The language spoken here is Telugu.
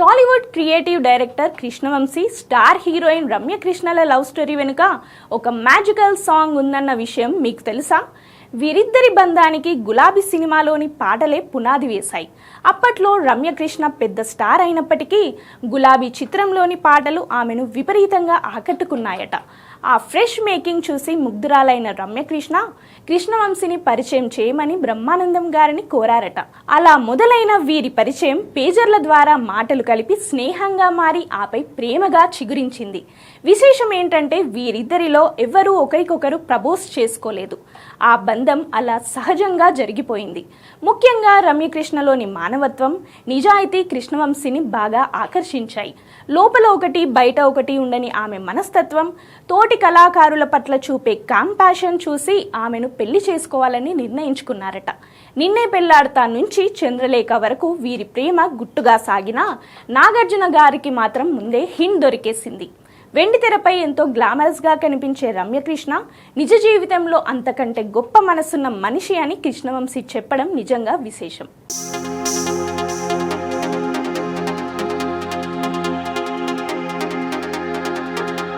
Tollywood creative director Krishna Vamsi star heroine రమ్యకృష్ణల లవ్ స్టోరీ వెనుక ఒక మ్యాజికల్ సాంగ్ ఉందన్న విషయం మీకు తెలుసా? వీరిద్దరి బంధానికి గులాబీ సినిమాలోని పాటలే పునాది వేశాయి. అప్పట్లో రమ్యకృష్ణ పెద్ద స్టార్ అయినప్పటికీ గులాబీ చిత్రంలోని పాటలు ఆమెను విపరీతంగా ఆకట్టుకున్నాయట. ఆ ఫ్రెష్ మేకింగ్ చూసి ముగ్ధురాలైన రమ్యకృష్ణ కృష్ణవంశీని పరిచయం చేయమని బ్రహ్మానందం గారిని కోరారట. అలా మొదలైన వీరి పరిచయం పేజర్ల ద్వారా మాటలు కలిపి స్నేహంగా మారి ఆపై ప్రేమగా చిగురించింది. విశేషం ఏంటంటే వీరిద్దరిలో ఎవ్వరూ ఒకరికొకరు ప్రపోజ్ చేసుకోలేదు. ఆ బంధం అలా సహజంగా జరిగిపోయింది. ముఖ్యంగా రమ్యకృష్ణలోని మానవత్వం, నిజాయితీ కృష్ణవంశీని బాగా ఆకర్షించాయి. లోపల ఒకటి బయట ఒకటి ఉండని ఆమె మనస్తత్వం, తోటి కళాకారుల పట్ల చూపే కాంపాషన్ చూసి ఆమెను పెళ్లి చేసుకోవాలని నిర్ణయించుకున్నారట. నిన్నే పెళ్లాడతా నుంచి చంద్రలేఖ వరకు వీరి ప్రేమ గుట్టుగా సాగినా నాగార్జున గారికి మాత్రం ముందే హింట్ దొరికేసింది. వెండితెరపై ఎంతో గ్లామరస్గా కనిపించే రమ్యకృష్ణ నిజ జీవితంలో అంతకంటే గొప్ప మనసున్న మనిషి అని కృష్ణవంశీ చెప్పడం నిజంగా విశేషం.